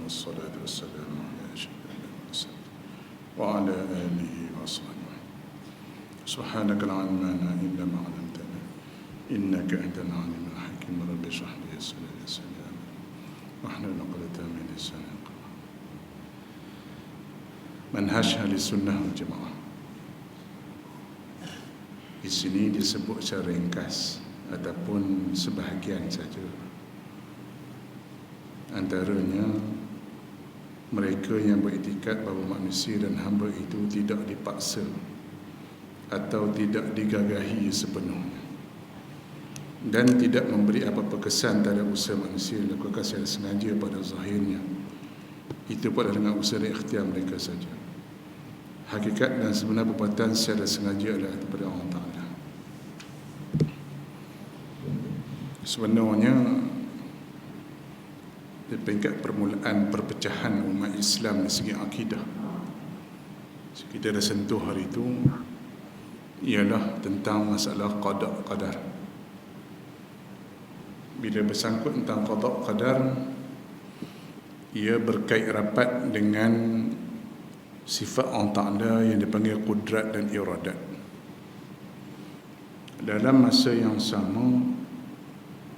والصلاة والسلام على أشرف المرسلين وعلى آله وصحبه. سبحانك لا علم لنا إلا ما علمتنا إنك أنت العليم الحكيم. رب اشرح لي صدري ويسر لي أمري واحلل عقدة من لساني يفقهوا منهج ahli sunnah wal jamaah. Di sini disebut secara ringkas ataupun sebahagian saja. Antaranya mereka yang beriktikad bahawa manusia dan hamba itu tidak dipaksa atau tidak digagahi sepenuhnya dan tidak memberi apa-apa kesan terhadap usaha manusia dilakukan secara sengaja pada zahirnya. Itu pada dengan usaha dan ikhtiar mereka saja. Hakikat dan sebenar perbuatan secara sengaja adalah daripada Allah Ta'ala. Sebenarnya di peringkat permulaan perpecahan umat Islam dari segi akidah, kita dah sentuh hari itu, ialah tentang masalah qada qadar. Bila bersangkut tentang qada qadar, ia berkait rapat dengan sifat Allah Ta'ala yang dipanggil qudrat dan iradat. Dalam masa yang sama,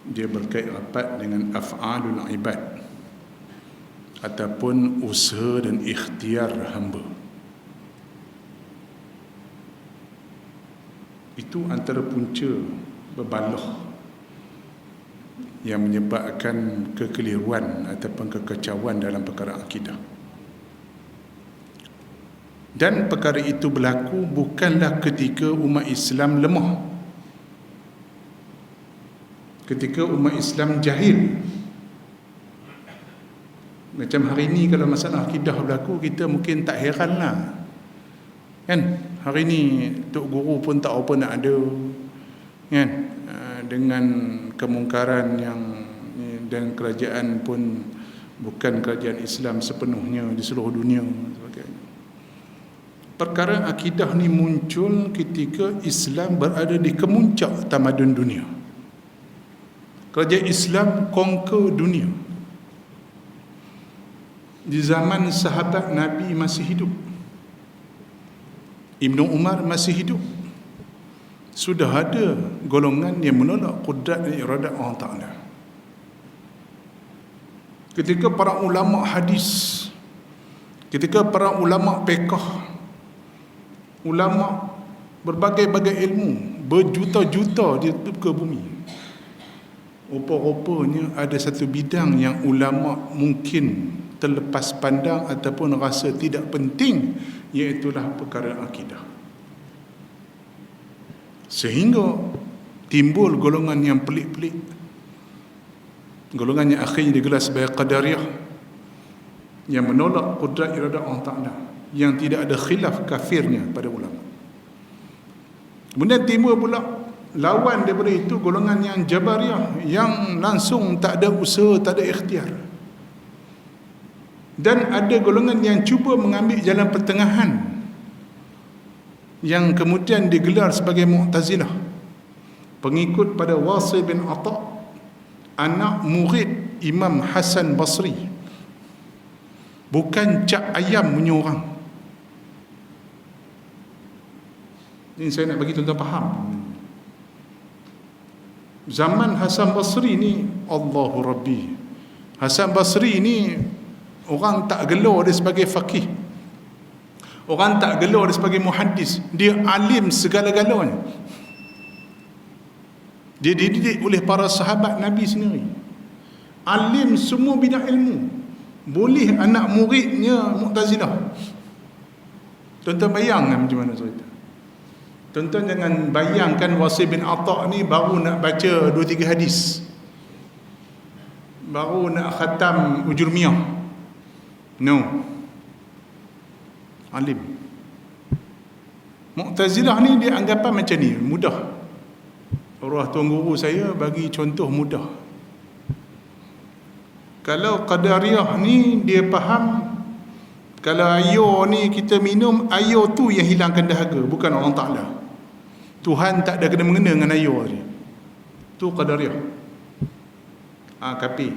dia berkait rapat dengan af'alul ibad ataupun usaha dan ikhtiar hamba. Itu antara punca berbalah yang menyebabkan kekeliruan ataupun kekacauan dalam perkara akidah. Dan perkara itu berlaku bukanlah ketika umat Islam lemah, ketika umat Islam jahil. Macam hari ini kalau masalah akidah berlaku, kita mungkin tak heran lah, kan? Hari ini Tok Guru pun tak apa nak ada, kan? Dengan kemungkaran yang, dan kerajaan pun bukan kerajaan Islam sepenuhnya di seluruh dunia sebagainya. Perkara akidah ni muncul ketika Islam berada di kemuncak tamadun dunia. Kerajaan Islam conquer dunia. Di zaman sahabat Nabi masih hidup, Ibnu Umar masih hidup, sudah ada golongan yang menolak qudrat dan iradat Allah Ta'ala. Ketika para ulama hadis, ketika para ulama fiqh, ulama berbagai-bagai ilmu, berjuta-juta di ke bumi, rupa-rupanya ada satu bidang yang ulama mungkin terlepas pandang ataupun rasa tidak penting, iaitulah perkara akidah. Sehingga timbul golongan yang pelik-pelik, golongan yang akhirnya digelar sebagai Qadariyah, yang menolak qudrat iradat Allah Ta'ala, yang tidak ada khilaf kafirnya pada ulama. Kemudian timbul pula lawan daripada itu golongan yang Jabariyah, yang langsung tak ada usaha, tak ada ikhtiar. Dan ada golongan yang cuba mengambil jalan pertengahan, yang kemudian digelar sebagai Mu'tazilah, pengikut pada Wasil bin Atha, anak murid Imam Hasan Basri. Bukan cak ayam punya orang. Ini saya nak bagi tuan-tuan faham. Zaman Hasan Basri ni, Allahu Rabbi, Hasan Basri ni orang tak gelar dia sebagai faqih, orang tak gelar dia sebagai muhaddis. Dia alim segala-galanya. Dia dididik oleh para sahabat Nabi sendiri, alim semua bidang ilmu. Boleh anak muridnya Mu'tazilah. Tuan-tuan bayangkan macam mana cerita. Tuan-tuan jangan bayangkan Wasil bin Atha ni baru nak baca 2-3 hadis, baru nak khatam Ujurmiyah. No, alim. Mu'tazilah ni dia anggapan macam ni, mudah. Arwah tuan guru saya bagi contoh mudah. Kalau Qadariyah ni dia faham, kalau air ni kita minum, air tu yang hilangkan dahaga, bukan Allah Ta'ala. Tuhan tak ada kena-mengena dengan air ni. Tu Qadariyah. Kapi,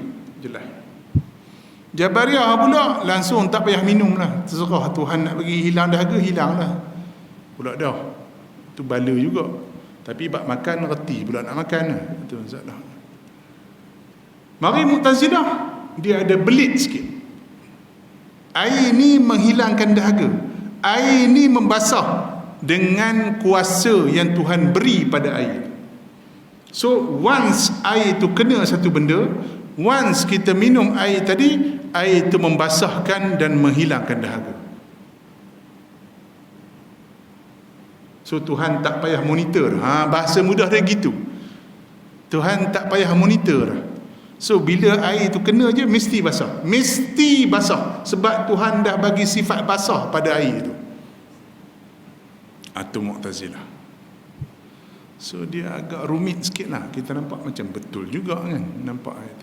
jelas. Jabariyah pula langsung tak payah minum lah, terserah Tuhan nak bagi hilang dahaga, hilang lah pula dah. Itu bala juga. Tapi bab makan reti pula nak makan lah. Itu masalah. Mari Mu'tazilah, dia ada belit sikit. Air ni menghilangkan dahaga, air ni membasah dengan kuasa yang Tuhan beri pada air. So once air tu kena satu benda, once kita minum air tadi, air itu membasahkan dan menghilangkan dahaga. So Tuhan tak payah monitor. Bahasa mudah dia gitu. Tuhan tak payah monitor. So bila air itu kena je mesti basah. Mesti basah. Sebab Tuhan dah bagi sifat basah pada air itu. Itu Mu'tazilah. So dia agak rumit sikit lah. Kita nampak macam betul juga kan. Nampak ayat.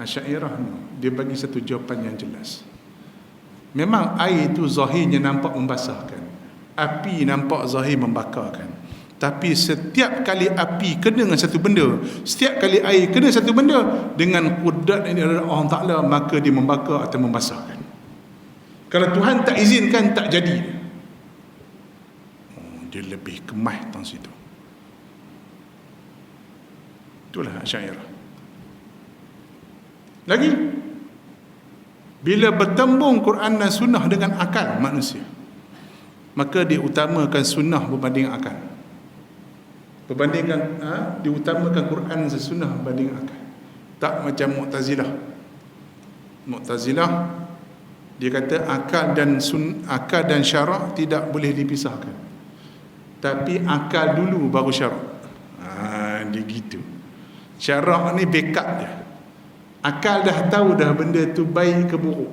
Asy'ariyah dia bagi satu jawapan yang jelas. Memang air itu zahirnya nampak membasahkan. Api nampak zahir membakarkan. Tapi setiap kali api kena dengan satu benda, setiap kali air kena satu benda, dengan qudrat yang ada Allah Ta'ala, maka dia membakar atau membasahkan. Kalau Tuhan tak izinkan, tak jadi. Dia lebih kemah tang situ. Itulah Asy'ariyah. Lagi, bila bertembung Quran dan sunnah dengan akal manusia, maka dia utamakan sunnah berbanding akal. Diutamakan Quran dan sunnah berbanding akal. Tak macam Mu'tazilah. Mu'tazilah dia kata akal dan syarak tidak boleh dipisahkan. Tapi akal dulu baru syarak. Dia gitu. Syarak ni backup dia. Akal dah tahu dah benda tu baik ke buruk.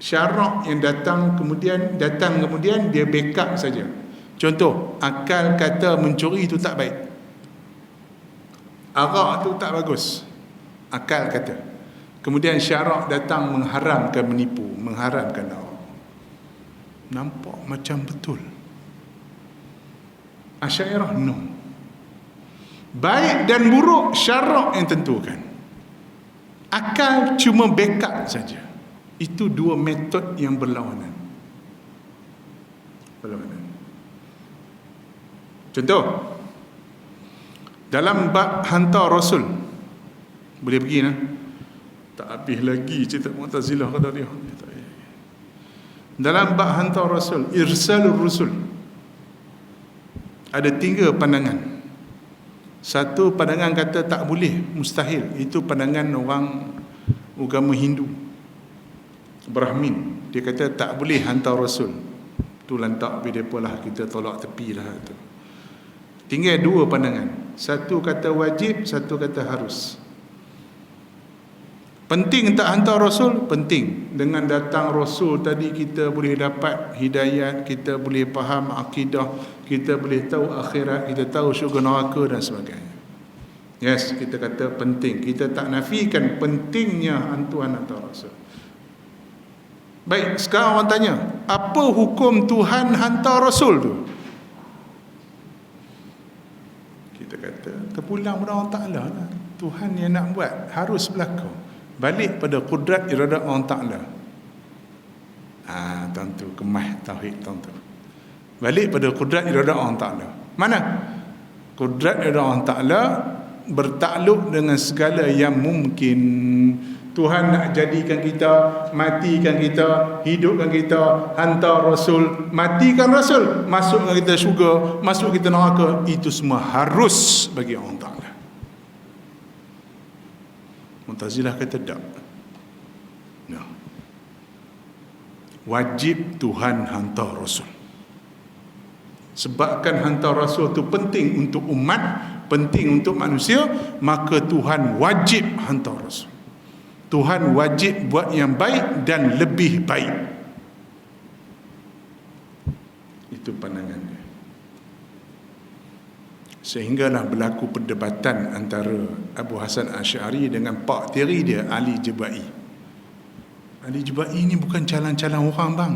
Syarak yang datang kemudian dia backup saja. Contoh, akal kata mencuri itu tak baik, arak tu tak bagus, akal kata. Kemudian syarak datang mengharamkan menipu, mengharamkan arak. Nampak macam betul. Asy'ariyah no. Baik dan buruk syarak yang tentukan. Akal cuma backup saja. Itu dua metod yang berlawanan. Contoh, dalam bab hantar Rasul, boleh pergi nah? Tak habis lagi cerita Mu'tazilah kata dia. Dalam bab hantar Rasul, irsalur rusul, ada 3 pandangan. Satu pandangan kata tak boleh, mustahil. Itu pandangan orang agama Hindu, Brahmin. Dia kata tak boleh hantar Rasul. Tu lantak mereka lah, kita tolak tepi lah tu. Tinggal 2 pandangan. Satu kata wajib, satu kata harus. Penting tak hantar Rasul? Penting. Dengan datang Rasul tadi kita boleh dapat hidayat, kita boleh faham akidah, kita boleh tahu akhirat, kita tahu syurga neraka dan sebagainya. Yes, kita kata penting. Kita tak nafikan pentingnya Tuhan hantar Rasul. Baik, sekarang orang tanya, apa hukum Tuhan hantar Rasul tu? Kita kata terpulang pada Allah Ta'ala lah. Tuhan yang nak buat, harus berlaku. Balik pada kudrat iradat Allah Ta'ala. Tentu kemah tauhid tentu. Balik pada kudrat iradat Allah Ta'ala. Mana? Kudrat iradat Allah Ta'ala bertakluk dengan segala yang mungkin. Tuhan nak jadikan kita, matikan kita, hidupkan kita, hantar Rasul, matikan Rasul, masukkan kita syurga, masuk kita neraka. Itu semua harus bagi Allah Ta'ala. Mu'tazilah kata tak. No. Wajib Tuhan hantar Rasul. Sebabkan hantar Rasul itu penting untuk umat, penting untuk manusia, maka Tuhan wajib hantar Rasul. Tuhan wajib buat yang baik dan lebih baik. Itu pandangan dia. Sehinggalah berlaku perdebatan antara Abu Hasan Asy'ari dengan pak tiri dia Ali Jubai. Ali Jubai ni bukan calon-calon orang bang.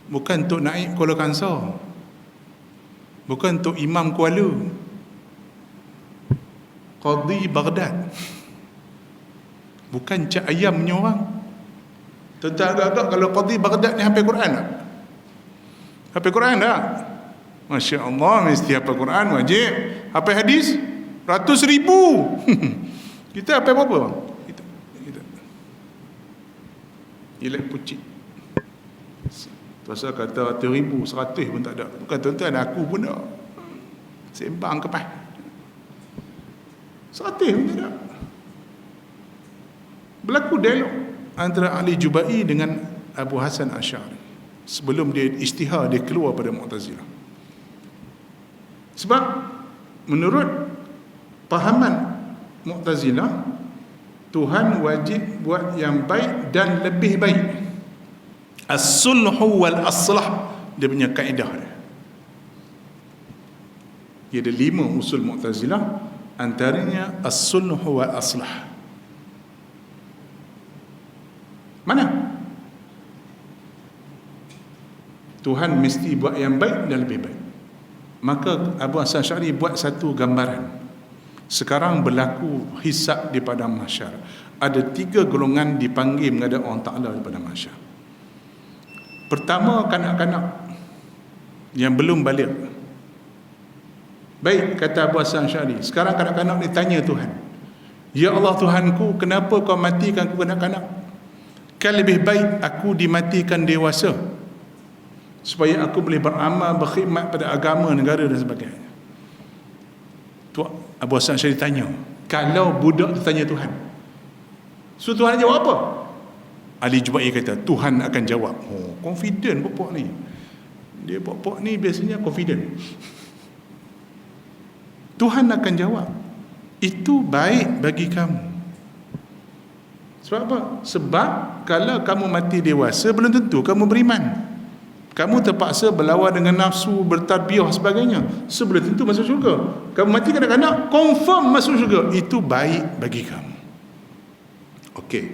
Bukan Tok Naib Kuala Kangsar. Bukan Tok Imam Kuala. Qadhi Baghdad. Bukan cak ayamnya orang. Tentang agak-agak kalau Qadhi Baghdad ni hafal Quran tak? Hafal Quran tak? Masya Allah, mesti hafal Quran, wajib. Hafal hadis, ratus ribu. Kita hafal berapa bang? Kita. Ilek pucik. Pasal kata 100,000, 100 pun tak ada. Bukan tuan-tuan, aku pun tak. Sembang kepas. 100 pun tak ada. Berlaku dialog antara Ali Jubai dengan Abu Hasan Asy'ari sebelum dia istihar, dia keluar pada Mu'tazilah. Sebab menurut pahaman Mu'tazilah, Tuhan wajib buat yang baik dan lebih baik. As-sulhu wal aslah, dia punya kaedah dia. Dia ada 5 usul Mu'tazilah, antaranya as-sulhu wal aslah. Mana? Tuhan mesti buat yang baik dan lebih baik. Maka Abu Hasan Asy'ari buat satu gambaran. Sekarang berlaku hisab di padang mahsyar. Ada 3 golongan dipanggil menghadap Allah Ta'ala di padang mahsyar. Pertama, kanak-kanak yang belum balik. Baik, kata Abu Hasan Asy'ari, sekarang kanak-kanak ni tanya Tuhan, ya Allah Tuhanku, kenapa kau matikan aku kanak-kanak? Kan lebih baik aku dimatikan dewasa, supaya aku boleh beramal, berkhidmat pada agama, negara dan sebagainya. Tu Abu Hasan Asy'ari tanya, kalau budak tu tanya Tuhan, so Tuhan jawab apa? Ali Jubai kata, Tuhan akan jawab. Oh, confident pokok ni. Dia pokok ni biasanya confident. Tuhan akan jawab. Itu baik bagi kamu. Sebab apa? Sebab kalau kamu mati dewasa, belum tentu kamu beriman. Kamu terpaksa berlawan dengan nafsu, bertarbiyah sebagainya. So, belum tentu masuk syurga. Kamu mati kanak-kanak, confirm masuk syurga. Itu baik bagi kamu. Okey,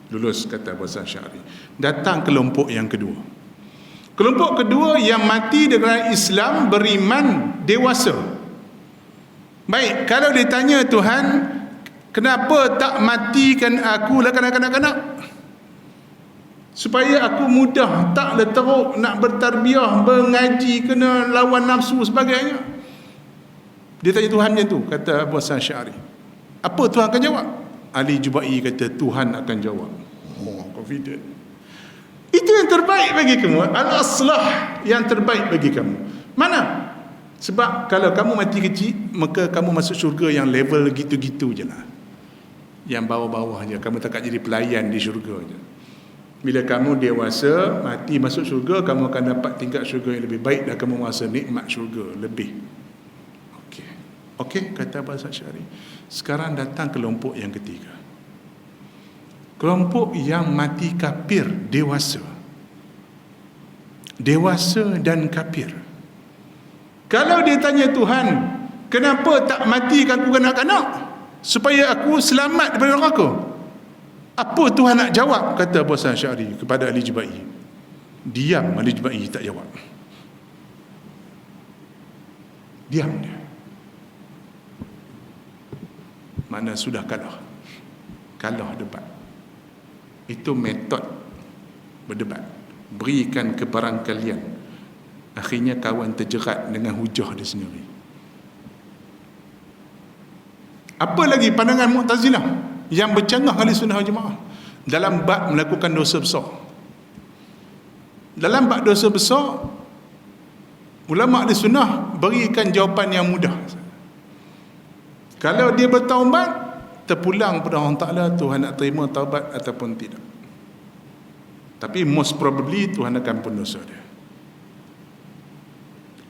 lulus, kata Abu Hasan Asy'ari. Datang kelompok yang kedua. Kelompok kedua yang mati dengan Islam, beriman, dewasa. Baik, kalau ditanya Tuhan, kenapa tak matikan aku lah kanak-kanak, supaya aku mudah, tak teruk nak bertarbiyah, mengaji, kena lawan nafsu sebagainya. Dia tanya Tuhan macam tu, kata Abu Hasan Asy'ari. Apa Tuhan akan jawab? Ali Jubai kata, Tuhan akan jawab. Oh, confident. Itu yang terbaik bagi kamu. Al-aslah, yang terbaik bagi kamu. Mana? Sebab kalau kamu mati kecil, maka kamu masuk syurga yang level gitu-gitu je lah, yang bawah-bawah je. Kamu tak jadi pelayan di syurga je. Bila kamu dewasa, mati masuk syurga, kamu akan dapat tingkat syurga yang lebih baik dan kamu merasa nikmat syurga lebih. Okey, kata Abu Hasan Asy'ari. Sekarang datang kelompok yang ketiga. Kelompok yang mati kafir dewasa. Dewasa dan kafir. Kalau dia tanya Tuhan, kenapa tak matikan aku kanak-kanak supaya aku selamat daripada neraka? Apa Tuhan nak jawab? Kata Abu Hasan Asy'ari kepada Ali Jubai. Diam. Ali Jubai tak jawab. Diam dia. Mana sudah kalah. Kalah debat. Itu metod berdebat. Berikan kebarang kalian. Akhirnya kawan terjerat dengan hujah dia sendiri. Apa lagi pandangan Mu'tazilah yang bercanggah ahli sunnah wal jamaah dalam bab melakukan dosa besar? Dalam bab dosa besar, ulama ahli sunnah berikan jawapan yang mudah. Kalau dia bertaubat, terpulang pada Allah Ta'ala, Tuhan nak terima taubat ataupun tidak. Tapi most probably Tuhan akan ampun dosa dia.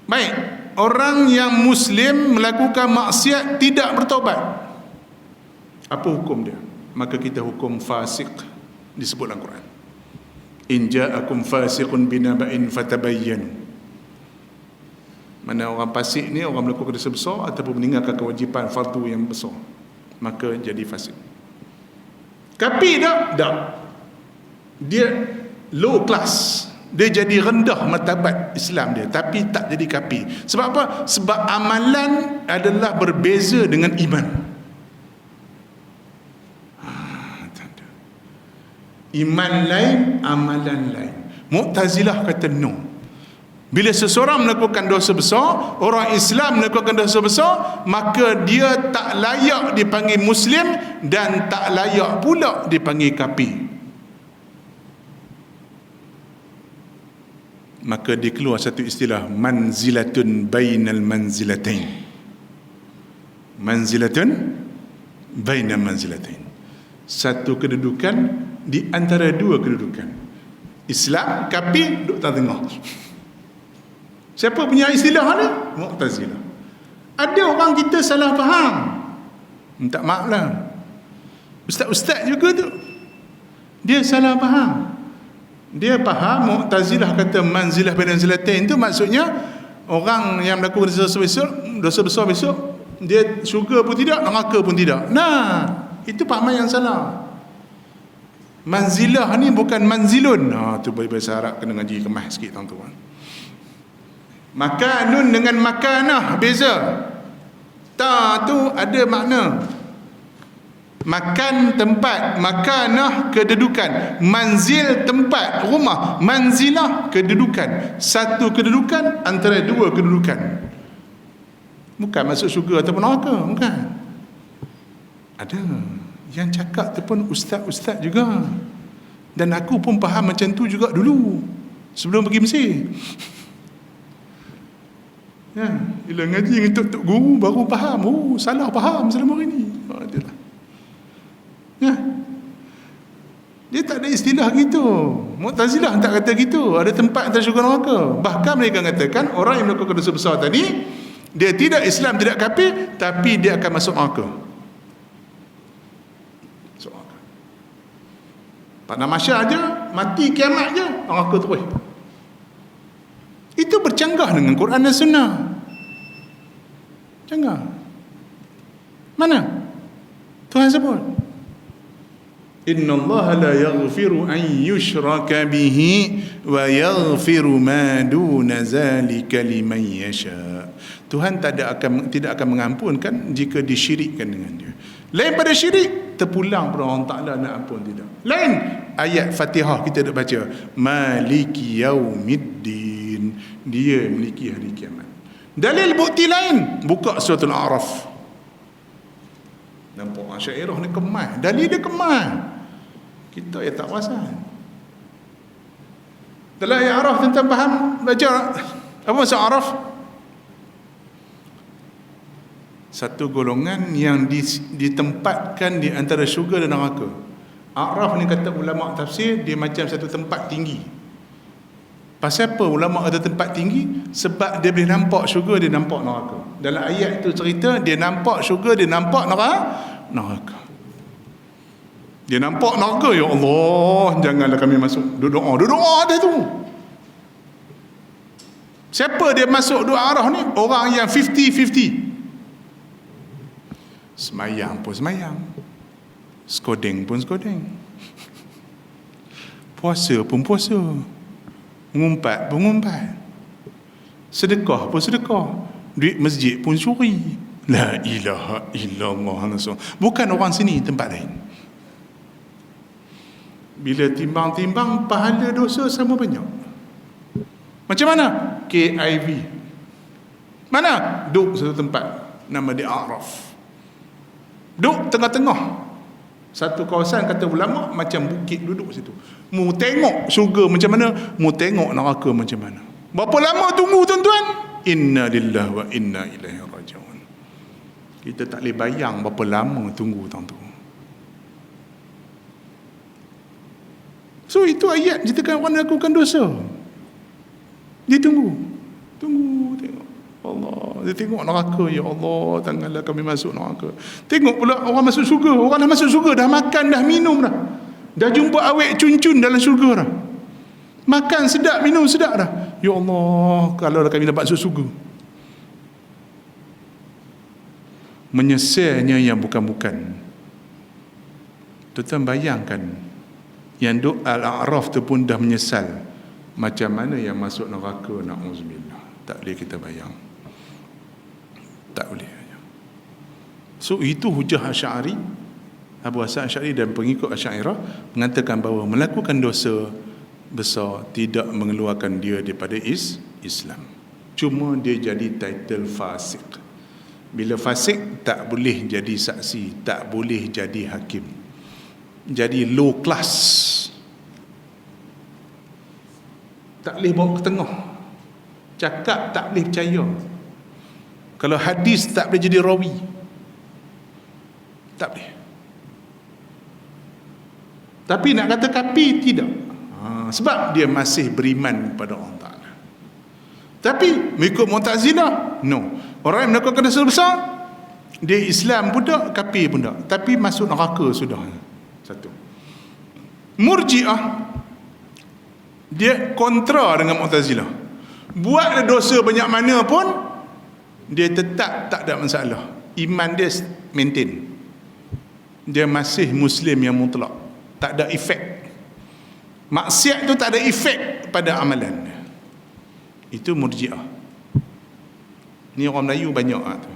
Baik, orang yang Muslim melakukan maksiat tidak bertaubat, apa hukum dia? Maka kita hukum fasik, disebut dalam Quran. In ja'akum fasiqun binaba'in fatabayyanu. Mana orang fasik ni, orang melakukan dosa besar ataupun meninggalkan kewajipan fardu yang besar, maka jadi fasik. Kafir tak? Dia low class, dia jadi rendah martabat Islam dia, tapi tak jadi kafir. Sebab apa? Sebab amalan adalah berbeza dengan iman. Iman lain, amalan lain. Mu'tazilah kata no. Bila seseorang melakukan dosa besar, orang Islam melakukan dosa besar, maka dia tak layak dipanggil Muslim dan tak layak pula dipanggil kafir. Maka dia keluar satu istilah, manzilatun bainal manzilatain. Manzilatun bainal manzilatain. Satu kedudukan di antara dua kedudukan. Islam, kafir, duduk tengah. Siapa punya istilah ni? Mu'tazilah. Ada orang kita salah faham. Minta maaf lah. Ustaz-ustaz juga tu, dia salah faham. Dia faham Mu'tazilah kata manzilah bainal manzilatain tu maksudnya orang yang melakukan dosa besar besok, dia syurga pun tidak, neraka pun tidak. Nah, itu pahaman yang salah. Manzilah ni bukan manzilun. Tu bahasa Arab kena ngaji kemas sikit tuan-tuan. Makanun dengan makanah beza. Ta tu ada makna. Makan tempat, makanah kedudukan, manzil tempat, rumah, manzilah kedudukan. Satu kedudukan antara dua kedudukan. Bukan masuk syurga ataupun neraka, bukan. Ada yang cakap tu pun ustaz-ustaz juga. Dan aku pun faham macam tu juga dulu sebelum pergi Mesir. Ya, bila ngaji dengan tok guru baru faham. Oh, salah faham selama ini. Itulah. Ya. Dia tak ada istilah gitu. Mu'tazilah tak kata gitu. Ada tempat antara syurga neraka. Bahkan mereka katakan orang yang melakukan dosa besar tadi, dia tidak Islam, tidak kafir, tapi dia akan masuk neraka. Masuk neraka. Pada masyarakat aja, mati kiamat je, neraka terus. Itu bercanggah dengan Quran dan Sunnah. Canggah. Mana? Tuhan sebut, Inna Allah la yaghfiru an yushraka bihi wa yaghfiru ma duna zalika liman yasha. Tuhan tidak akan mengampunkan jika disyirikkan dengan dia. Lain pada syirik, terpulang pada Allah Ta'ala nak ampun tidak. Lain ayat Fatihah kita dah baca, Maliki Yaumiddin, dia memiliki hari kiamat. Dalil bukti lain, buka surah Al-A'raf. Nampak Asy'ariyah ni kemas, dalil dia kemas. Kita yang tak perasan. Dalam ayat Araf tentang faham baca apa maksud Araf? Satu golongan yang ditempatkan di antara syurga dan neraka. A'raf ni kata ulama tafsir, dia macam satu tempat tinggi. Pasal apa ulama kata tempat tinggi? Sebab dia boleh nampak syurga, dia nampak neraka. Dalam ayat itu cerita dia nampak syurga, dia nampak neraka. Dia nampak neraka, ya Allah, janganlah kami masuk. Duduk doa dah tu. Siapa dia masuk doa A'raf ni? Orang yang 50-50. Semayang pun semayang, skodeng pun skodeng, puasa pun puasa, mengumpat pun mengumpat, sedekah pun sedekah, duit masjid pun curi. La ilaha illallah. Bukan orang sini, tempat lain. Bila timbang-timbang, pahala dosa sama banyak. Macam mana? KIV. Mana? Duduk satu tempat, nama dia A'raf. Duduk tengah-tengah satu kawasan, kata ulama macam bukit, duduk situ. Mu tengok syurga macam mana, mu tengok neraka macam mana. Berapa lama tunggu tuan-tuan? Inna lillahi wa inna ilaihi raji'un. Kita tak boleh bayang berapa lama tunggu tuan-tuan. So itu ayat ceritakan orang lakukan dosa. Dia tunggu tengok Allah, dia tengok neraka, ya Allah, janganlah kami masuk neraka. Tengok pula orang masuk syurga. Orang dah masuk syurga, dah makan, dah minum dah jumpa awet cun-cun dalam syurga dah, makan sedap, minum sedap dah. Ya Allah, kalau kami dapat masuk syurga. Menyesalnya yang bukan-bukan. Tuan-tuan bayangkan, yang duk Al-A'raf tu pun dah menyesal. Macam mana yang masuk neraka, na'udzubillah. Tak boleh kita bayang. Tak boleh. So itu hujah Asy'ari Abu Hasan Asy'ari dan pengikut Asy'ariyah mengatakan bahawa melakukan dosa besar tidak mengeluarkan dia daripada Islam. Cuma dia jadi title fasik. Bila fasik, tak boleh jadi saksi, tak boleh jadi hakim. Jadi low class. Tak boleh bawa ke tengah. Cakap tak boleh percaya. Kalau hadis tak boleh jadi rawi. Tak boleh. Tapi nak kata kafir, tidak. Sebab dia masih beriman kepada Allah Ta'ala. Tapi mengikut Mu'tazilah, no. Orang yang melakukan dosa besar, dia Islam pun tak, kafir pun tak, tapi masuk neraka sudah. Satu. Murji'ah, dia kontra dengan Mu'tazilah. Buat dosa banyak mana pun, dia tetap tak ada masalah. Iman dia maintain. Dia masih Muslim yang mutlak. Tak ada efek. Maksiat tu tak ada efek pada amalan. Itu Murji'ah. Ni orang Melayu banyak tu.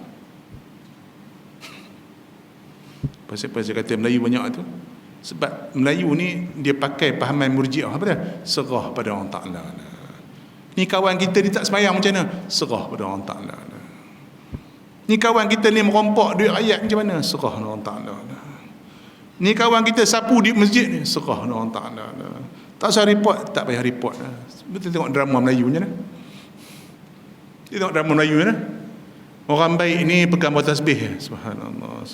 Pasal saya kata Melayu banyak tu, sebab Melayu ni dia pakai pahaman Murji'ah. Apa dia? Serah pada Allah Ta'ala. Ni kawan kita ni tak sembahyang macam mana? Serah pada Allah Ta'ala. Ni kawan kita ni merompak duit rakyat macam mana? Serah pada Allah Ta'ala. Ni kawan kita sapu di masjid ni, serah pada Allah Ta'ala. Tak usah report, tak payah report. Betul tengok drama Melayu macam mana? Tengok drama Melayu macam mana? Orang baik ni pegang botol tasbih. Subhanallah.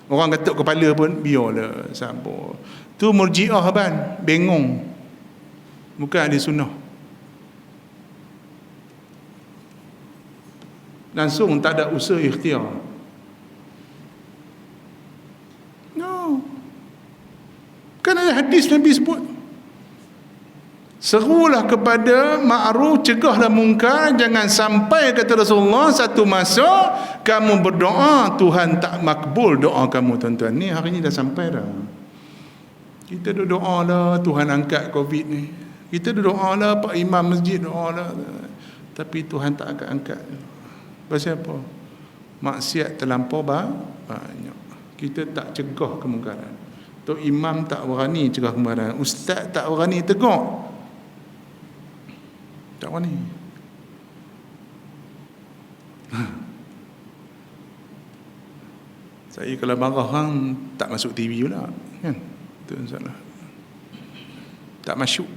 Orang gatuk kepala pun biarlah, sabar. Tu Murji'ah kan, bengong. Bukan ahli sunnah. Langsung tak ada usaha ikhtiar. No. Kan ada hadis Nabi sebut. Serulah kepada ma'ruf, cegahlah mungkar. Jangan sampai, kata Rasulullah, satu masa kamu berdoa, Tuhan tak makbul doa kamu, tuan-tuan. Ni hari ni dah sampai dah. Kita doa lah Tuhan angkat COVID ni. Kita doa lah Pak Imam Masjid doa lah. Tapi Tuhan tak angkat. Pasal apa? Maksiat terlampau banyak. Kita tak cegah kemungkaran. Tok Imam tak berani cegah kemungkaran. Ustaz tak berani tegur. Tak berani. Saya kalau marah orang tak masuk TV pula, kan? Itu salah. Tak masuk.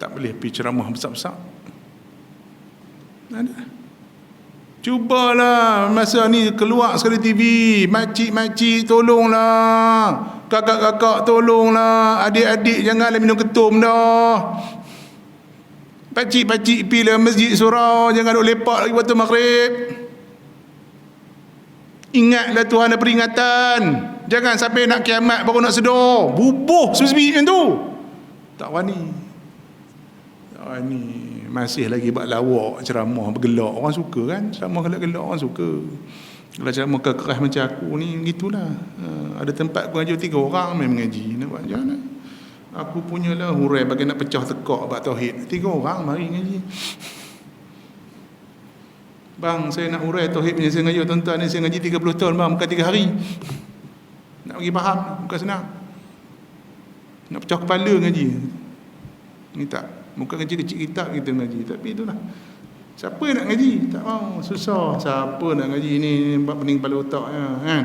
Tak boleh pergi ceramah besar-besar. Ada. Cubalah masa ni keluar sekali TV, makcik-makcik tolonglah, kakak-kakak tolonglah, adik-adik janganlah minum ketum dah. Pakcik-pakcik pergilah masjid surau, jangan duk lepak lagi waktu maghrib. Ingatlah Tuhan ada peringatan. Jangan sampai nak kiamat baru nak sedar. Bubuh sebi-sebi macam tu. Tak berani. Tak berani. Masih lagi buat lawak, ceramah bergelak. Orang suka kan? Ceramah gelak-gelak orang suka. Kalau ceramah keras macam aku ni, gitulah. Ada tempat aku ngaji 3 orang main mengaji. Nak buat macam mana? Aku punyalah hurai bagi nak pecah tekak bab tauhid. 3 orang mari ngaji. Bang, saya nak hurai tauhid punya saya ngaji tuan-tuan ni, saya ngaji 30 tahun bang, bukan 3 hari. Nak bagi faham, bukan senang. Nak pecah kepala ngaji. Ni tak. Bukan kecil-kecil kitab kita ngaji. Tapi itulah. Siapa nak ngaji? Tak mau. Susah. Siapa nak ngaji ni? Pening kepala otak. Kan?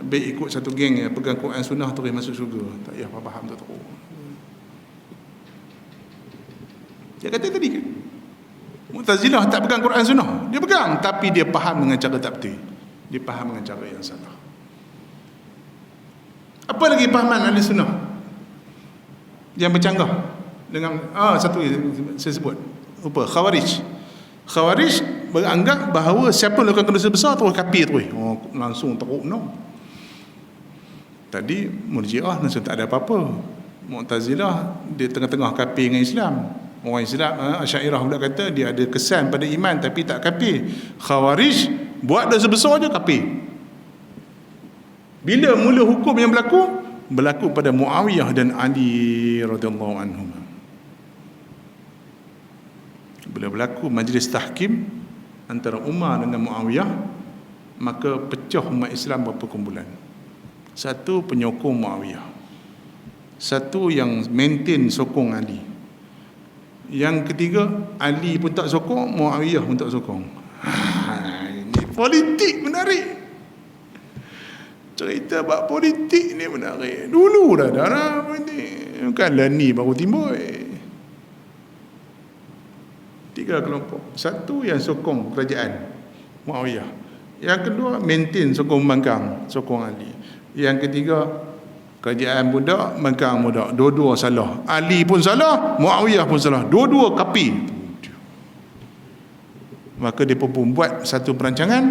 Baik ikut satu geng ya. Pegang Quran Sunnah terus masuk syurga. Tak payah faham tak tahu. Dia kata tadi kan? Mu'tazilah tak pegang Quran Sunnah. Dia pegang. Tapi dia faham dengan cara tak betul. Dia faham dengan cara yang salah. Apa lagi fahaman ahli sunnah yang bercanggah dengan satu saya sebut rupa Khawarij. Khawarij beranggap bahawa siapa melakukan dosa besar terus kafir terus. Langsung teruk no. Tadi Murji'ah langsung tak ada apa-apa. Mu'tazilah dia tengah-tengah kafir dengan Islam. Orang Islam Asy'ariyah pula kata dia ada kesan pada iman tapi tak kafir. Khawarij buat dosa besar je kafir. Bila mula hukum yang berlaku pada Muawiyah dan Ali radhiyallahu anhum. Bila berlaku majlis tahkim antara Umar dengan Muawiyah, maka pecah umat Islam berapa kumpulan. Satu penyokong Muawiyah, satu yang maintain sokong Ali, yang ketiga Ali pun tak sokong, Muawiyah pun tak sokong. Ini politik menarik. Cerita bab politik ni menarik. Dulu dah ni. Bukanlah ni baru timbul. Tiga kelompok. Satu yang sokong kerajaan Muawiyah. Yang kedua maintain sokong pembangkang, sokong Ali. Yang ketiga kerajaan budak, pembangkang budak. Dua-dua salah. Ali pun salah, Muawiyah pun salah. Dua-dua kapi. Maka dia pun buat satu perancangan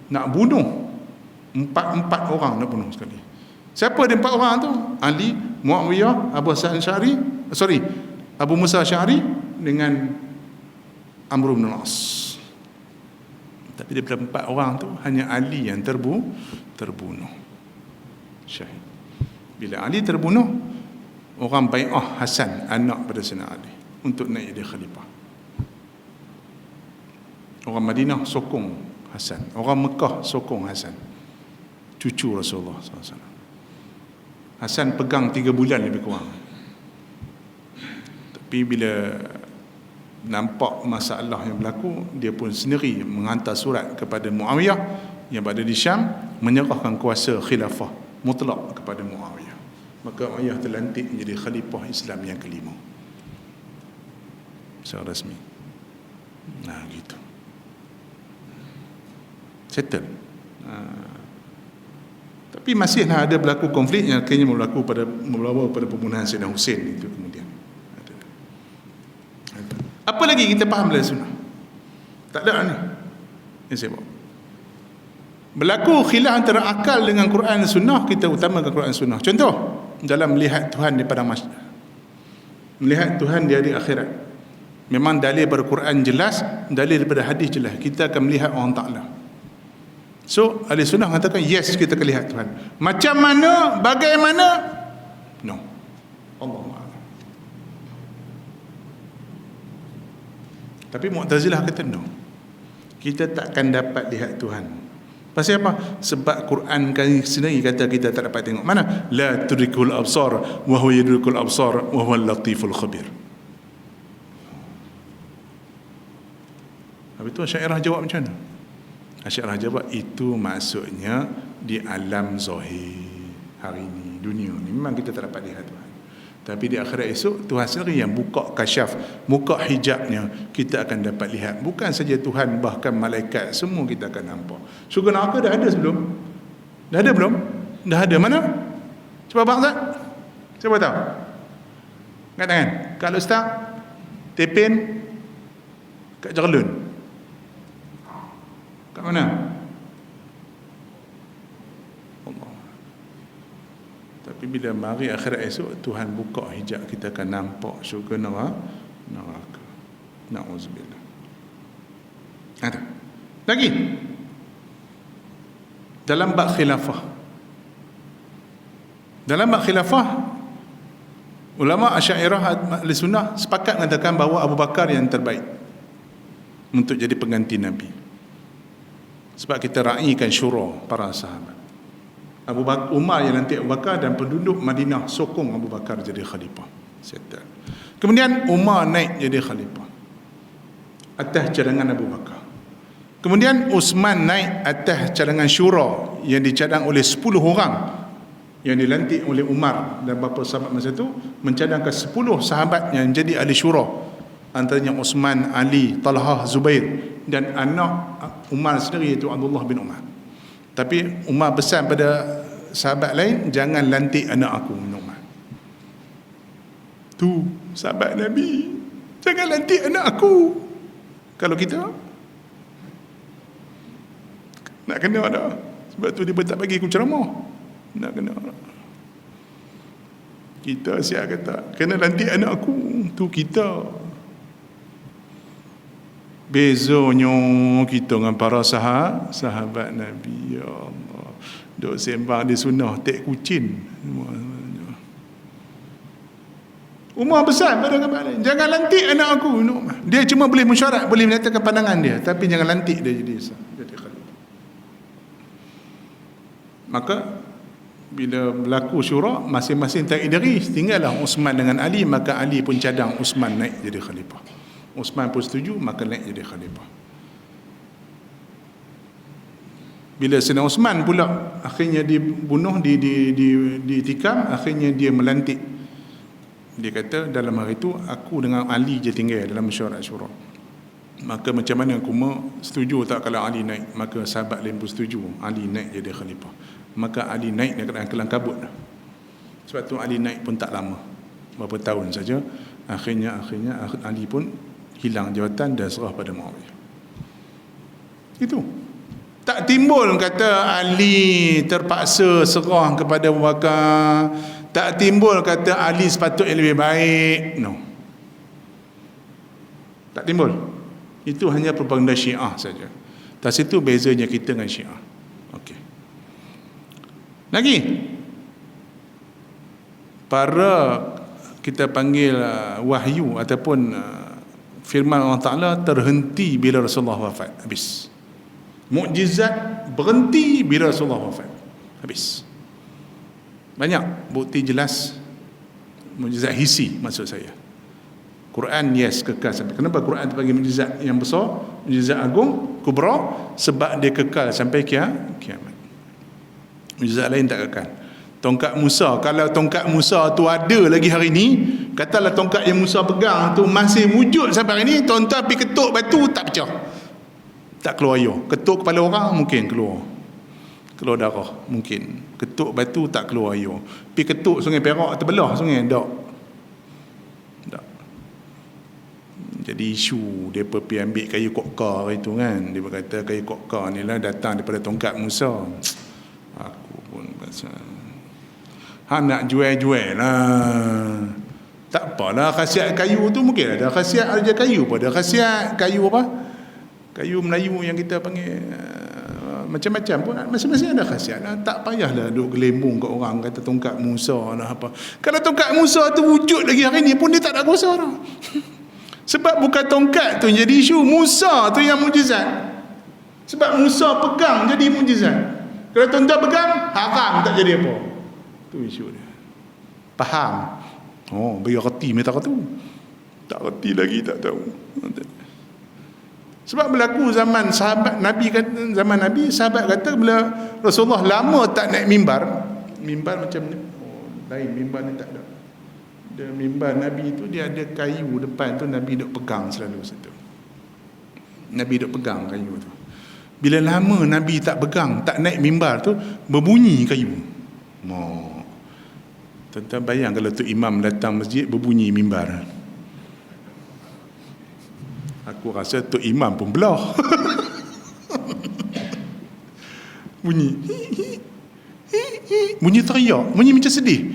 nak bunuh empat orang, nak bunuh sekali. Siapa dia empat orang tu? Ali, Muawiyah, Abu Musa Asy'ari dengan Amr bin al-As. Tapi daripada empat orang tu hanya Ali yang terbunuh syahid. Bila Ali terbunuh, orang bai'ah Hasan, anak pada Sayyidina Ali, untuk naik jadi khalifah. Orang Madinah sokong Hasan, orang Mekah sokong Hasan, cucu Rasulullah SAW. Hasan pegang 3 bulan lebih kurang. Tapi bila nampak masalah yang berlaku, dia pun sendiri menghantar surat kepada Muawiyah yang berada di Syam, menyerahkan kuasa khilafah mutlak kepada Muawiyah. Maka Muawiyah terlantik menjadi khalifah Islam yang kelima secara rasmi. Nah, gitu. Settle. Tapi masihlah ada berlaku konflik yang akhirnya membawa pada pembunuhan Sayyidina Hussein itu kemudian. Apa lagi kita faham dari sunnah? Tak ada ni yang saya bawa. Berlaku khilaf antara akal dengan Quran dan sunnah, kita utamakan Quran dan sunnah. Contoh, dalam melihat Tuhan di padang mahsyar, melihat Tuhan di hari akhirat, memang dalil daripada Quran jelas, dalil daripada hadis jelas. Kita akan melihat Allah Ta'ala. So, ahli sunnah mengatakan yes, kita akan lihat Tuhan. Macam mana, bagaimana? No. Allah. Tapi Mu'tazilah kata no, kita takkan dapat lihat Tuhan. Pasal apa? Sebab Quran sendiri kata kita tak dapat tengok. Mana? La tudrikul absar wa huwa yudrikul absar wa huwa al-latiful khabir. Habis tu Asy'ariyah jawab macam mana? Asy'ariyah jawab, itu maksudnya di alam zahir hari ini, dunia ni memang kita tak dapat lihat Tuhan. Tapi di akhirat esok, Tuhan sendiri yang buka kasyaf, buka hijabnya, kita akan dapat lihat. Bukan saja Tuhan, bahkan malaikat, semua kita akan nampak. Syurga neraka dah ada sebelum? Dah ada belum? Dah ada. Mana? Cuba abang Ustaz, siapa tahu? Angkat tangan. Kalau Ustaz Tepin kat Jerlun, kat mana? Tapi bila mari akhirat esok, Tuhan buka hijab, kita akan nampak syurga neraka. Na'udzubillah. Ada lagi dalam bab khilafah. Dalam bab khilafah, ulama Asy'ariyah ahli sunnah sepakat mengatakan bahawa Abu Bakar yang terbaik untuk jadi pengganti Nabi. Sebab kita raikan syura para sahabat. Abu Bakar, Umar yang lantik Abu Bakar, dan penduduk Madinah sokong Abu Bakar jadi khalifah. Settle. Kemudian Umar naik jadi khalifah atas cadangan Abu Bakar. Kemudian Uthman naik atas cadangan syura yang dicadang oleh 10 orang yang dilantik oleh Umar dan beberapa sahabat masa itu, mencadangkan 10 sahabat yang jadi ahli syura, antaranya Uthman, Ali, Talhah, Zubair, dan anak Umar sendiri iaitu Abdullah bin Umar. Tapi Umar pesan pada sahabat lain, jangan lantik anak aku Umar. Tu sahabat Nabi, jangan lantik anak aku. Kalau kita nak kena dah. Sebab tu dia pun tak bagi aku ceramah. Nak kena. Kita siap kata kena lantik anak aku. Tu kita. Bezanya kita dengan para sahabat Nabi. Ya Allah, duk sembang di sunnah tek kucing. Umar besar pada kabar lain, jangan lantik anak aku. Dia cuma boleh mesyuarat, boleh menyatakan pandangan dia, tapi jangan lantik dia jadi khalifah. Maka bila berlaku syura, masing-masing tak Idris, tinggallah Uthman dengan Ali, maka Ali pun cadang Uthman naik jadi khalifah. Uthman pun setuju, maka naik jadi khalifah. Bila Sayyidina Uthman pula akhirnya dibunuh, ditikam, akhirnya dia melantik. Dia kata dalam hari itu aku dengan Ali je tinggal dalam mesyuarat syura. Maka macam mana aku setuju tak kalau Ali naik? Maka sahabat lain pun setuju Ali naik jadi khalifah. Maka Ali naik dengan kelang kabut dah. Sebab tu Ali naik pun tak lama, beberapa tahun saja. Akhirnya Ali pun hilang jawatan dan serah pada Muawiyah. Itu. Tak timbul kata Ali terpaksa serah kepada Abu Bakar. Tak timbul kata Ali sepatutnya lebih baik. No. Tak timbul. Itu hanya propaganda Syiah saja. Tas itu bezanya kita dengan Syiah. Okey. Lagi. Para kita panggil wahyu ataupun firman Allah Ta'ala terhenti bila Rasulullah wafat. Habis. Mukjizat berhenti bila Rasulullah wafat. Habis. Banyak bukti jelas. Mukjizat hissi maksud saya. Quran yes kekal sampai. Kenapa Quran dipanggil mukjizat yang besar, mukjizat agung, kubra? Sebab dia kekal sampai kiamat. Mukjizat lain tak kekal. Tongkat Musa, kalau tongkat Musa tu ada lagi hari ni, katalah tongkat yang Musa pegang tu masih wujud sampai hari ni, tuan-tuan pergi ketuk batu tak pecah. Tak keluar air. Ketuk kepala orang mungkin keluar darah mungkin. Ketuk batu tak keluar air. Pergi ketuk Sungai Perak terbelah sungai tak. Jadi isu dia pergi ambil kayu kokka itu kan. Dia berkata kayu kokka ni lah datang daripada tongkat Musa. Aku pun pasal nak jual lah. Tak apalah khasiat kayu tu, mungkin ada khasiat aja kayu pun ada khasiat kayu apa? Kayu Melayu yang kita panggil macam-macam pun masing-masing ada khasiat lah. Tak payahlah duk gelembung kat orang kata tongkat Musa lah apa. Kalau tongkat Musa tu wujud lagi hari ni pun dia tak ada kuasa dah. Sebab bukan tongkat tu yang jadi isu, Musa tu yang mukjizat. Sebab Musa pegang jadi mukjizat. Kalau tuan-tuan pegang haram tak jadi apa. Tu isu dia. Faham? Oh, bagi reti mereka tu. Tak reti lagi tak tahu. Sebab berlaku zaman sahabat Nabi kata, zaman Nabi sahabat kata bila Rasulullah lama tak naik mimbar macam ni. Oh, lain mimbar ni tak ada. Dia mimbar Nabi tu dia ada kayu depan tu, Nabi duk pegang selalu situ. Nabi duk pegang kayu tu. Bila lama Nabi tak pegang, tak naik mimbar tu, berbunyi kayu. Oh. Tuan-tuan bayang kalau tu imam datang masjid berbunyi mimbar. Aku rasa tu imam pun belah. Bunyi. Bunyi teriak, bunyi macam sedih.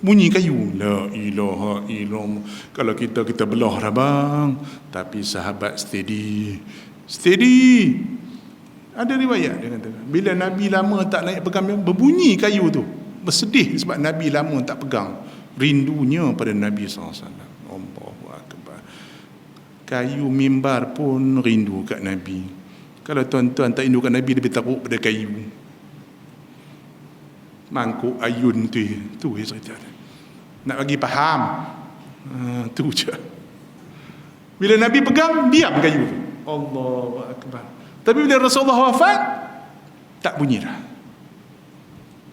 Bunyi kayu. La ilaha illallah. Kalau kita belah dah bang. Tapi sahabat steady. Ada riwayat dia kata, bila Nabi lama tak naik pegang berbunyi kayu tu. Bersedih sebab Nabi lama tak pegang. Rindunya pada Nabi SAW. Allahu Akbar. Kayu mimbar pun rindu kat Nabi. Kalau tuan-tuan tak rindu kat Nabi, lebih takut pada kayu. Mangkuk ayun tu cerita dia. Nak bagi faham. Tu je. Bila Nabi pegang, diam kayu tu. Allahu Akbar. Tapi bila Rasulullah wafat, tak bunyi dah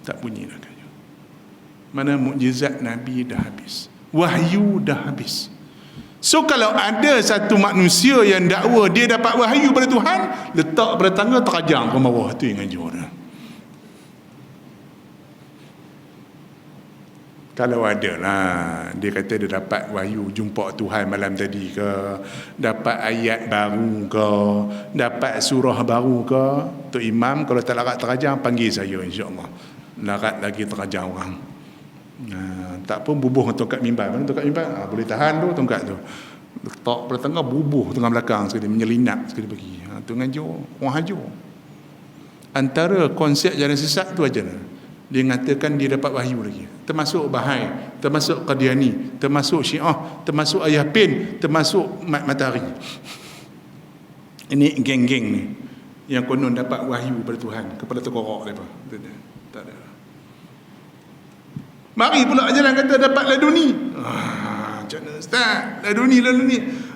kayu. Mana mukjizat Nabi dah habis. Wahyu dah habis. So kalau ada satu manusia yang dakwa dia dapat wahyu pada Tuhan, letak pada tangga terajang ke bawah, tu yang ajar dah. Kalau ada lah, dia kata dia dapat wahyu jumpa Tuhan malam tadi ke, dapat ayat baru ke, dapat surah baru ke, Tok Imam kalau tak larat terajang panggil saya insya-Allah. Larat lagi terajang orang. Tak pun bubuh tongkat mimbar. Tongkat mimbar boleh tahan tu tongkat tu. Letak pada tengah, bubuh tengah belakang sekali, menyelinap sekali bagi. Tu ngajar, orang hajar. Antara konsep jalan sesat tu aja lah. Dia mengatakan dia dapat wahyu lagi. Termasuk Bahai, termasuk Qadiani, termasuk Syiah, termasuk Ayah Pin, termasuk Mat Matahari. Ini geng-geng ni. yang konon dapat wahyu daripada Tuhan kepada terkorak mereka. Tak ada. Mari pula jalan kata dapat laduni. Macam mana Ustaz?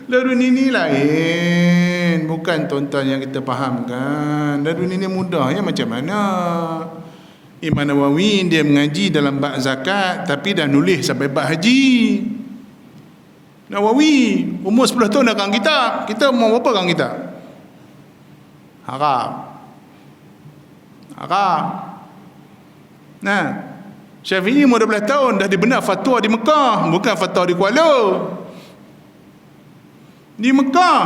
Laduni ni lain. Bukan tuan-tuan yang kita fahamkan. Laduni ni mudah ya, macam mana? Imam Nawawi dia mengaji dalam bab zakat tapi dah nulis sampai bab haji. Nawawi umur 10 tahun dah kang kitab. Kita umur berapa kang kitab? Haram. Nah, Syafi'i umur 12 tahun dah dibenar fatwa di Mekah, bukan fatwa di Kuala. Di Mekah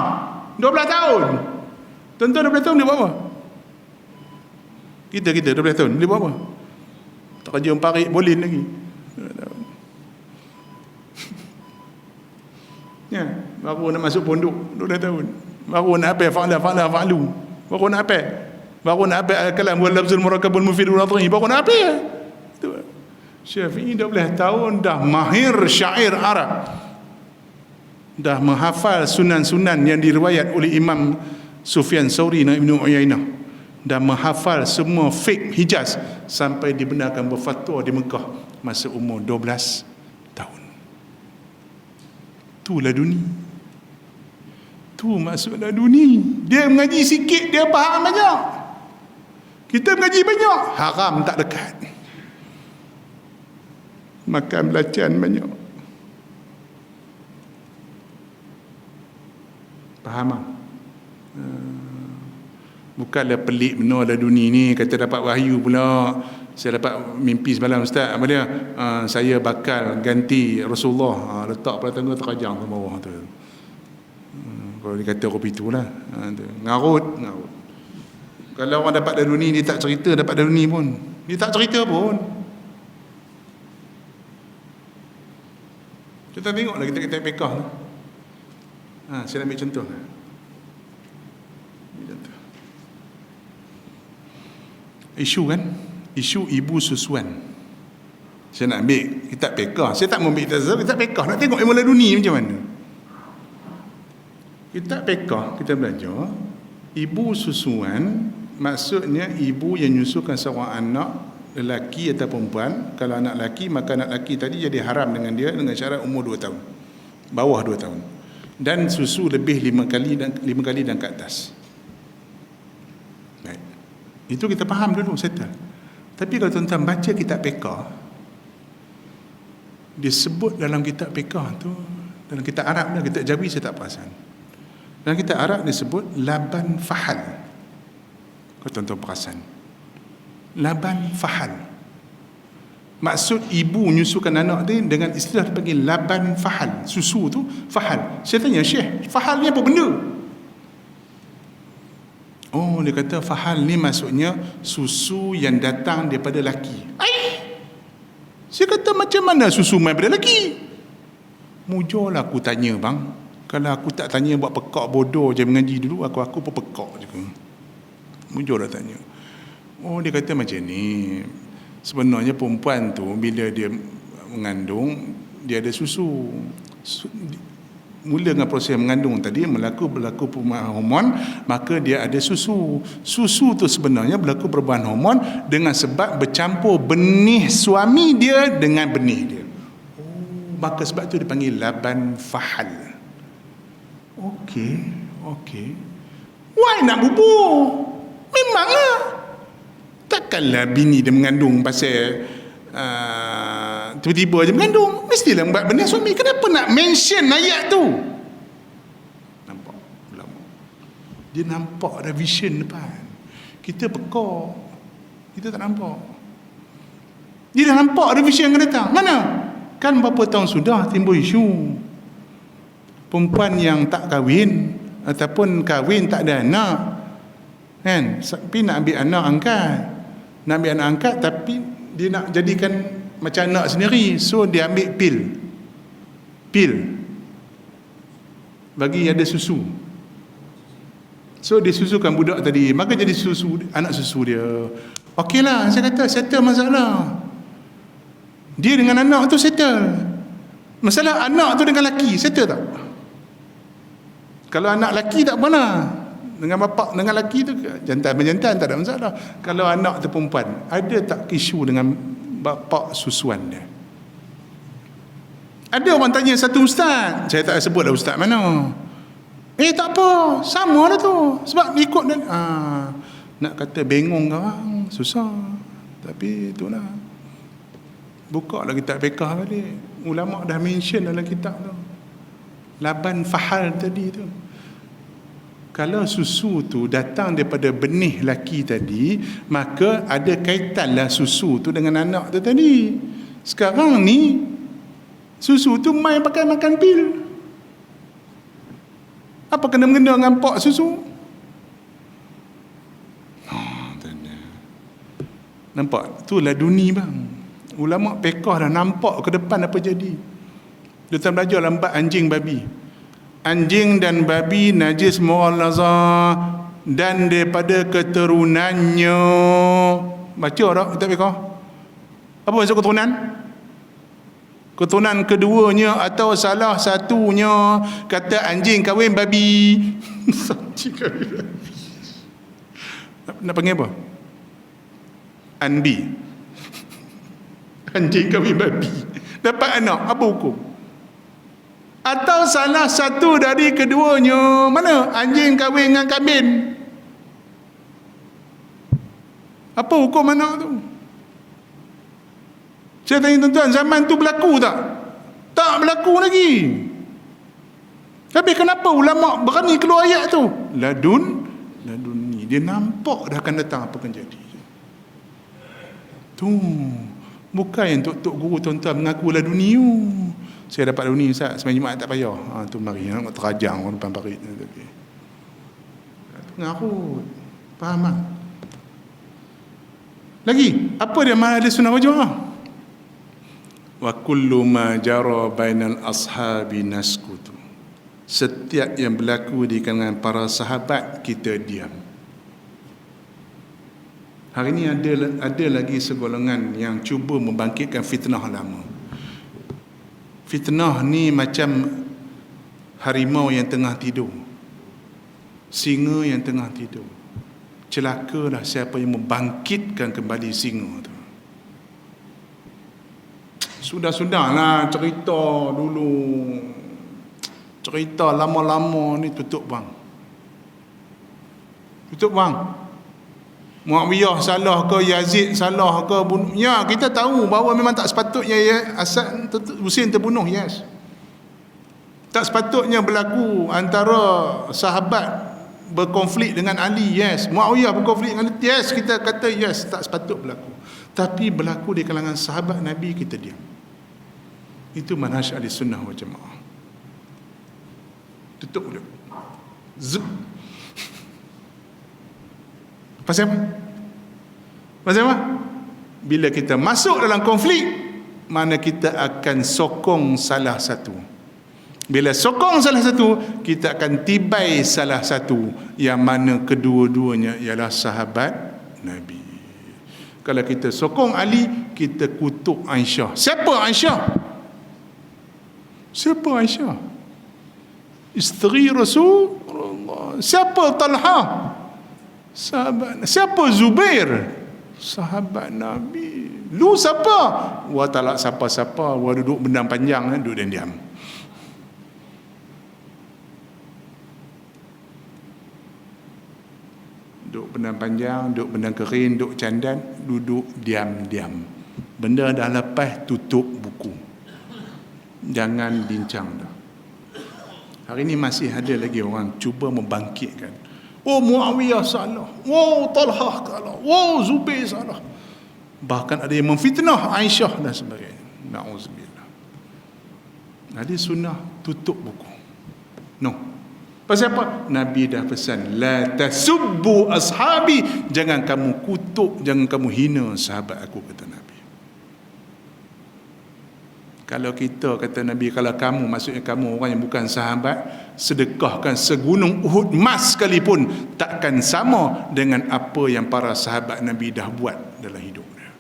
12 tahun. Tuan-tuan 12 tahun dia buat apa? Kita 12 tahun dia buat apa? Tak kerja parik bolin lagi. Ya, baru nak masuk pondok 12 tahun. Baru nak apa fa'lu. Baru nak apa al-kalam wal lafzul murakkabul mufidul adhi. Baru nak apa? Tu. Syafi'i 12 tahun dah mahir syair Arab. Dah menghafal sunan-sunan yang diriwayat oleh Imam Sufyan Tsauri dan Ibnu Uyainah. Dah menghafal semua fiqh Hijaz sampai dibenarkan berfatwa di Mekah masa umur 12 tahun. Tu laduni. Tu maksud laduni. Dia mengaji sikit, dia faham banyak. Kita mengaji banyak, haram tak dekat. Makan belacan banyak. Faham tak? Bukanlah pelik benar laduni ni, kata dapat wahyu pula. Saya dapat mimpi semalam Ustaz, apa dia? Saya bakal ganti Rasulullah, letak pada tangga terajang ke bawah tu. Kalau dia kata kopi itulah. Ngarut. Kalau orang dapat laduni, dia tak cerita dapat laduni pun. Dia tak cerita pun. Kita tengoklah kita pekah tu. Saya nak ambil contoh. Isu kan? Isu ibu susuan. Saya nak ambil kitab pekah. Saya tak mau ambil kitab pekah. Nak tengok ilmu laduni macam mana. Kitab pekah kita belajar, ibu susuan maksudnya ibu yang menyusukan seorang anak lelaki atau perempuan. Kalau anak lelaki, maka anak lelaki tadi jadi haram dengan dia dengan syarat umur 2 tahun. Bawah 2 tahun. Dan susu lebih 5 kali dan ke atas. Baik. Itu kita faham dulu, settle. Tapi kalau tuan-tuan baca kitab pekah, disebut dalam kitab pekah tu, dalam kitab Arab dah, kitab Jawi saya tak perasan. Dalam kitab Arab disebut laban fahal. Kalau tuan-tuan perasan, laban fahal. Maksud ibu menyusukan anak dia dengan istilah dipanggil laban fahal. Susu tu fahal. Saya tanya Syekh, fahal ni apa benda? Oh, dia kata fahal ni maksudnya susu yang datang daripada laki. Saya kata macam mana susu main daripada laki? Mujurlah aku tanya bang. Kalau aku tak tanya buat pekak bodoh je mengaji dulu, aku pun pekak je. Mujurlah tanya. Oh, dia kata macam ni. Sebenarnya perempuan tu bila dia mengandung, dia ada susu. Mula dengan proses mengandung tadi berlaku perubahan hormon, maka dia ada susu. Susu tu sebenarnya berlaku perubahan hormon dengan sebab bercampur benih suami dia dengan benih dia. Maka sebab tu dipanggil laban fahal. Okey. Why nak bubur? Memanglah. Takkanlah bini dia mengandung pasal tiba-tiba je mengandung. Mestilah buat benih suami. Kenapa nak mention ayat tu? Nampak ulama. Dia nampak ada vision depan. Kita pekak. Kita tak nampak. Dia dah nampak ada vision yang akan datang. Mana? Kan berapa tahun sudah timbul isu perempuan yang tak kahwin ataupun kahwin tak ada anak, kan? Tapi nak ambil anak angkat, tapi dia nak jadikan macam anak sendiri, so dia ambil pil bagi ada susu, so dia susukan budak tadi, maka jadi anak susu dia. Okeylah, saya kata settle masalah dia dengan anak tu, settle masalah anak tu dengan lelaki, settle tak? Kalau anak lelaki tak pernah, Dengan bapa, dengan lelaki tu jantan-menjantan tak ada masalah. Kalau anak tu perempuan, ada tak isu dengan bapa susuan dia? Ada orang tanya satu ustaz, saya tak sebut lah ustaz mana. Tak apa, sama lah tu. Sebab ikut dan nak kata bengong orang susah. Tapi itulah. Buka lah kitab fiqh balik. Ulama dah mention dalam kitab tu. Laban fahal tadi tu. Kalau susu tu datang daripada benih laki tadi, maka ada kaitanlah susu tu dengan anak tu tadi. Sekarang ni susu tu main pakai makan pil. Apa kena-mengena dengan pak susu? Nampak? Itulah dunia bang. Ulama fiqh dah nampak ke depan apa jadi. Dia belajar lambat anjing babi. Anjing dan babi najis mughallazah dan daripada keturunannya. Baca tak kitab fiqh? Apa maksud keturunan? Keturunan keduanya atau salah satunya. Kata anjing kahwin babi. Anjing kahwin babi. Nak panggil apa? Anbi. Anjing kahwin babi. Dapat anak, apa hukum? Atau salah satu dari keduanya. Mana? Anjing kahwin dengan kambing. Apa hukum anak tu? Saya tanya tuan-tuan, zaman tu berlaku tak? Tak berlaku lagi. Tapi kenapa ulama berani keluar ayat tu? Ladun ni. Dia nampak dah akan datang apa akan jadi. Tu. Bukan untuk guru tuan-tuan mengaku laduni tu. Saya dapat laduni Ustaz, sembahyang Jumaat tak payah. Tu mari nak terajang orang depan parit. Mengaku. Faham tak? Lagi, apa dia mana ada sunnah wal jamaah? Wa kullu ma jara bainal ashabi naskutu. Setiap yang berlaku di kalangan para sahabat kita diam. Hari ini ada lagi segolongan yang cuba membangkitkan fitnah lama. Fitnah ni macam harimau yang tengah tidur, singa yang tengah tidur. Celakalah siapa yang membangkitkan kembali singa tu. Sudah-sudahlah cerita dulu. Cerita lama-lama ni tutup bang. Tutup bang. Muawiyah salah ke, Yazid salah ke, bunuh. Ya, kita tahu bahawa memang tak sepatutnya Asad Husain terbunuh, yes. Tak sepatutnya berlaku antara sahabat berkonflik dengan Ali, yes. Muawiyah berkonflik dengan Ali, yes. Kita kata yes, tak sepatut berlaku. Tapi berlaku di kalangan sahabat Nabi, kita diam. Itu manhaj ahli sunnah wal jamaah. Tutup dulu. Zup. Pasal apa? Pasal apa? Bila kita masuk dalam konflik, mana kita akan sokong salah satu. Bila sokong salah satu, kita akan tibai salah satu, yang mana kedua-duanya ialah sahabat Nabi. Kalau kita sokong Ali, kita kutuk Aisyah. Siapa Aisyah? Siapa Aisyah? Isteri Rasulullah. Siapa Talha? Sahabat. Siapa Zubair? Sahabat Nabi. Lu siapa? Wah talak siapa-siapa. Wah duduk bendang panjang, duduk dan diam. Duduk bendang panjang, duduk bendang kering, duduk candan, duduk diam-diam. Benda dah lepas, tutup buku. Jangan bincang dah. Hari ini masih ada lagi orang cuba membangkitkan. Oh Muawiyah salah. Oh Talhah salah. Oh Zubair salah. Bahkan ada yang memfitnah Aisyah dan sebagainya. Na'udzubillah. Jadi sunnah tutup buku. No. Pasal apa? Nabi dah pesan, la tasubbu ashabi. Jangan kamu kutuk, jangan kamu hina sahabat aku, kata Nabi. Kalau kita, kata Nabi, kalau kamu, maksudnya kamu orang yang bukan sahabat, sedekahkan segunung Uhud emas sekalipun, takkan sama dengan apa yang para sahabat Nabi dah buat dalam hidup dia.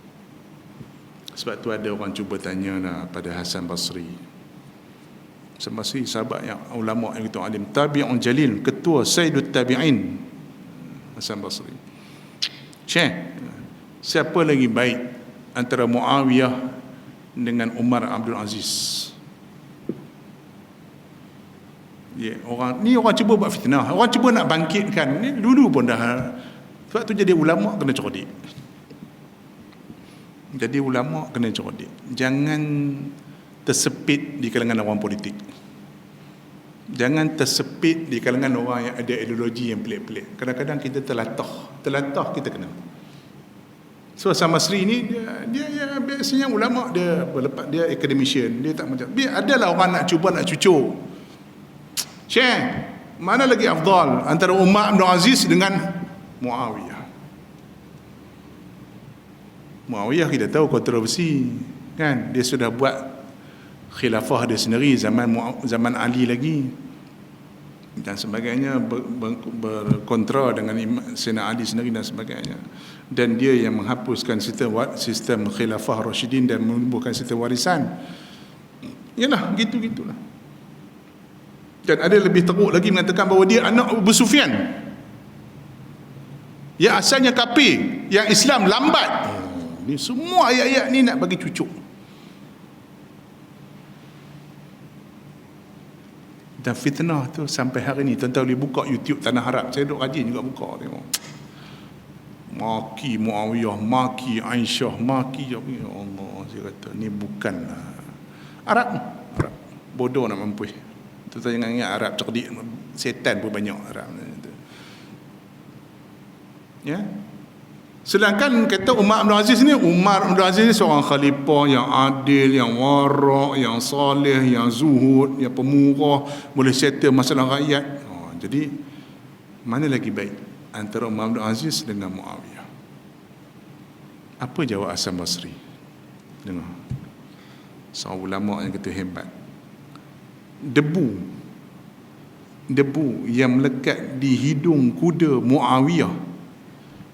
Sebab tu ada orang cuba tanya lah pada Hasan Basri, Masih sahabat yang ulama yang itu alim, tabi'un jalil, ketua Sayyidut Tabi'in Hasan Basri. Syekh, siapa lagi baik antara Muawiyah dengan Umar Abdul Aziz? Orang cuba buat fitnah, orang cuba nak bangkitkan ni, dulu pun dah. Sebab tu jadi ulama kena cerdik. Jadi ulama kena cerdik. Jangan tersepit di kalangan orang politik. Jangan tersepit di kalangan orang yang ada ideologi yang pelik-pelik. Kadang-kadang kita terlatah kita kena. So Hasan Basri ni dia biasanya ulama, dia academician, dia tak macam. Adalah orang nak cuba nak cucuk. Syekh, mana lagi afdal antara Umar bin Aziz dengan Muawiyah? Muawiyah kita tahu kontroversi, kan? Dia sudah buat khilafah dia sendiri zaman Ali lagi dan sebagainya, berkontra dengan Sayyidina Ali sendiri dan sebagainya, dan dia yang menghapuskan sistem khilafah Rashidin dan menumbuhkan sistem warisan. Yalah, gitulah. Dan ada lebih teruk lagi mengatakan bahawa dia anak Abu Sufyan yang asalnya kafir, yang Islam lambat. Ni semua ayat-ayat ni nak bagi cucuk. Dan fitnah tu sampai hari ni, tuan-tuan boleh buka YouTube Tanah Arab. Saya duk rajin juga buka tengok. Maki Muawiyah, maki Aisyah, maki ya Allah, saya kata ni bukanlah Arab. Bodoh nak mampus. Tuan-tuan jangan ingat Arab cerdik, setan pun banyak Arab. Ya. Sedangkan kata Umar Abdul Aziz ni seorang khalifah yang adil, yang warak, yang soleh, yang zuhud, yang pemurah, boleh settle masalah rakyat. Jadi mana lagi baik antara Umar Abdul Aziz dengan Muawiyah? Apa jawab Hasan Basri? Dengar, seorang ulama yang kata hebat. Debu yang melekat di hidung kuda Muawiyah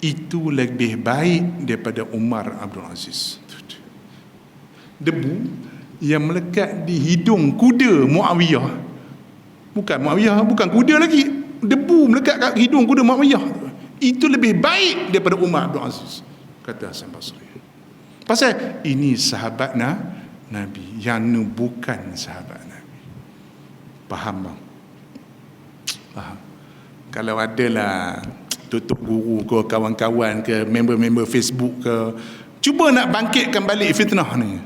itu lebih baik daripada Umar Abdul Aziz. Debu yang melekat di hidung kuda Muawiyah, bukan kuda lagi, debu melekat kat hidung kuda Muawiyah, itu lebih baik daripada Umar Abdul Aziz, kata Hasan Basri. Pasal ini sahabat Nabi yang bukan sahabat Nabi. Faham bang? Faham? Kalau adalah tutup guru ke, kawan-kawan ke, member-member Facebook ke, cuba nak bangkitkan balik fitnah ni.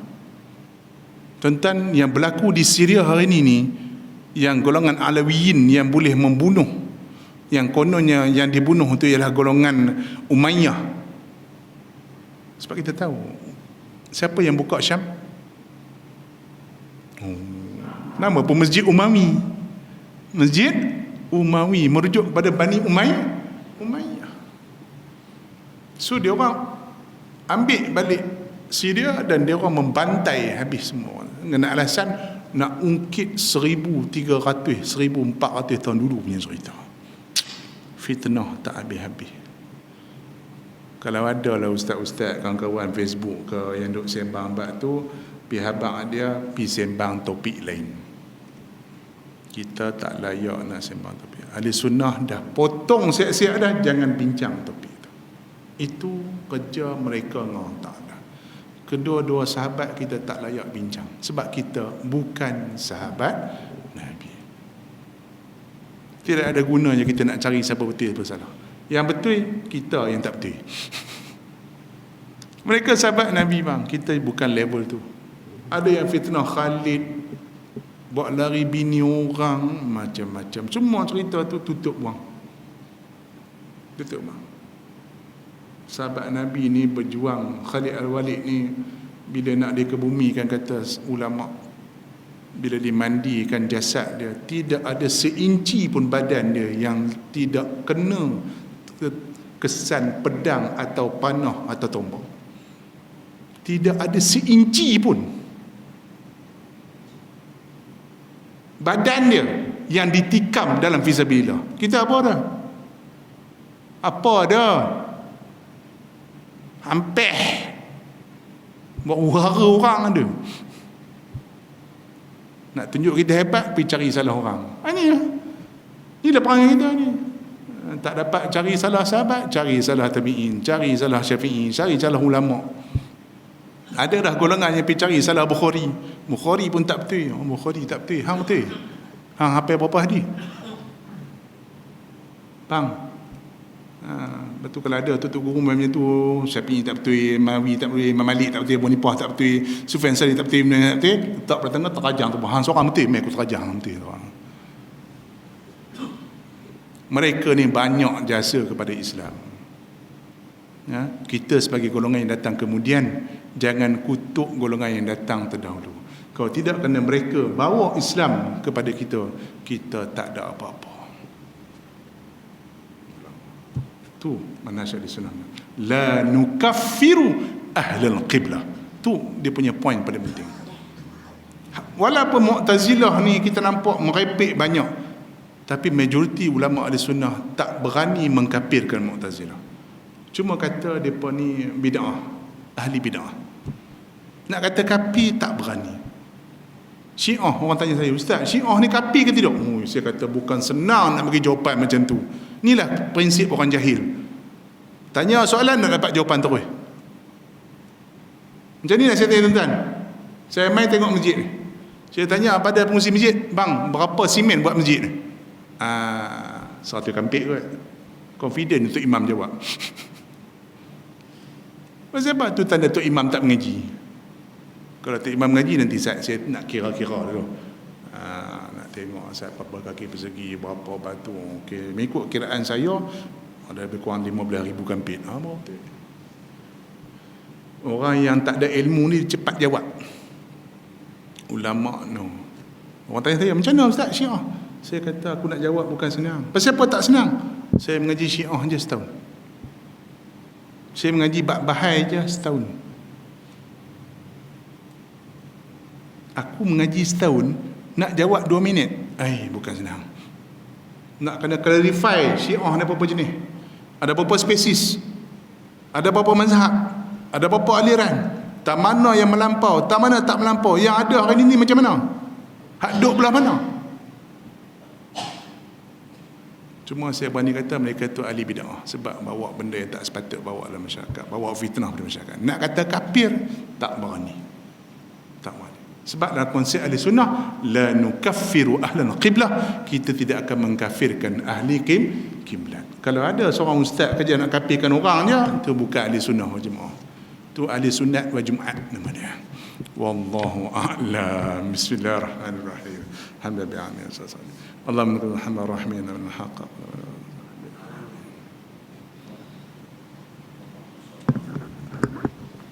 Tuan-tuan, yang berlaku di Syria hari ni, yang golongan Alawiyin yang boleh membunuh, yang kononnya yang dibunuh itu ialah golongan Umayyah. Sebab kita tahu siapa yang buka Syam? Nama pun Masjid Umawi. Masjid Umawi merujuk kepada Bani Umayyah. So dia orang ambil balik Syria dan dia orang membantai habis semua dengan alasan nak ungkit 1300 1400 tahun dulu punya cerita. Fitnah tak habis-habis. Kalau ada lah ustaz-ustaz, kawan-kawan Facebook ke yang duk sembang bab tu, pihak abang dia pergi sembang topik lain. Kita tak layak nak sembang topik. Ahli sunnah dah potong siap-siap dah, jangan bincang topik tu. Itu kerja mereka dengan Allah Ta'ala. Kedua-dua sahabat kita tak layak bincang, sebab kita bukan sahabat Nabi. Tidak ada gunanya kita nak cari siapa betul siapa salah. Yang betul kita yang tak betul. Mereka sahabat Nabi bang, kita bukan level tu. Ada yang fitnah Khalid, buat lari bini orang, macam-macam. Semua cerita tu tutup bang. Sahabat Nabi ni berjuang. Khalid Al-Walid ni bila nak dikebumikan, kata ulama, bila dimandikan jasad dia, tidak ada seinci pun badan dia yang tidak kena kesan pedang atau panah atau tombak. Tidak ada seinci pun badan dia yang ditikam dalam fisabilillah. Kita apa dah? Hampir buat uhara orang ada. Nak tunjuk kita hebat, pergi cari salah orang. Inilah perangai kita ni. Tak dapat cari salah sahabat, cari salah tabi'in, cari salah syafi'i, cari salah ulama'. Ada dah golongan yang pergi cari salah Bukhari. Bukhari pun tak betul. Bukhari tak betul. Hang betul. Hang hafal berapa hadis? Bang. Betul kalau ada tu guru macam tu, Syafi'i tak betul, Mawi tak betul, Imam Malik tak betul, Abu Hanifah tak betul, Sufyan Tsauri tak betul, tak betul. Tak pada tengah terajang tu. Hang seorang betul, mai aku terajang betul tu. Mereka ni banyak jasa kepada Islam. Ya, kita sebagai golongan yang datang kemudian, jangan kutuk golongan yang datang terdahulu. Kalau tidak, kerana mereka bawa Islam kepada kita, kita tak ada apa-apa. Tu manhaj Ahlussunnah. La nukaffiru ahlal qiblah. Tu dia punya poin paling penting. Walaupun Mu'tazilah ni kita nampak merepek banyak, tapi majoriti ulama Ahlussunnah tak berani mengkafirkan Mu'tazilah. Cuma kata mereka ni bid'ah, ahli bid'ah. Nak kata kafir tak berani. Syiah, orang tanya saya, Ustaz, Syiah ni kafir ke tidak? Saya kata bukan senang nak bagi jawapan macam tu. Inilah prinsip orang jahil. Tanya soalan nak dapat jawapan terus. Macam ni nak saya tanya tuan-tuan. Saya main tengok masjid ni. Saya tanya pada pengurusi masjid, bang, berapa simen buat masjid ni? 100 kampik kot. Confident untuk imam jawab. Pasal apa? Tu tanda Tok Imam tak mengaji. Kalau Tok Imam mengaji, nanti saya nak kira-kira dulu. Nak tengok saya berapa kaki persegi, berapa batu. Okey, mengikut kiraan saya ada lebih kurang 15,000 kampit. Orang yang tak ada ilmu ni cepat jawab. Ulama no. Orang tanya saya, macam mana Ustaz Syiah? Saya kata aku nak jawab bukan senang. Pasal apa tak senang? Saya mengaji Syiah je setahun. Saya mengaji bab bahai je setahun. Aku mengaji setahun, nak jawab 2 minit. Bukan senang. Nak kena clarify Syiah ada berapa jenis, ada berapa spesies, ada berapa mazhab, ada berapa aliran, tak mana yang melampau, tak mana tak melampau, yang ada hari ini macam mana, hak duduk belah mana. Cuma saya berani kata mereka tu ahli bid'ah sebab bawa benda yang tak sepatut bawa dalam masyarakat, bawa fitnah pada masyarakat. Nak kata kafir, tak berani. Tak berani. Sebab dalam konsep ahli sunnah, la nukaffiru ahlal qiblah, kita tidak akan mengkafirkan ahli kiblat. Kalau ada seorang ustaz kerja nak kafirkan orang je, itu bukan ahli sunnah wal jemaah. Itu ahli sunnat wal jumaat nama dia. Wallahu a'lam. Bismillahirrahmanirrahim. Alhamdulillah. Allahumma lakal hamdu rahmina min haqq.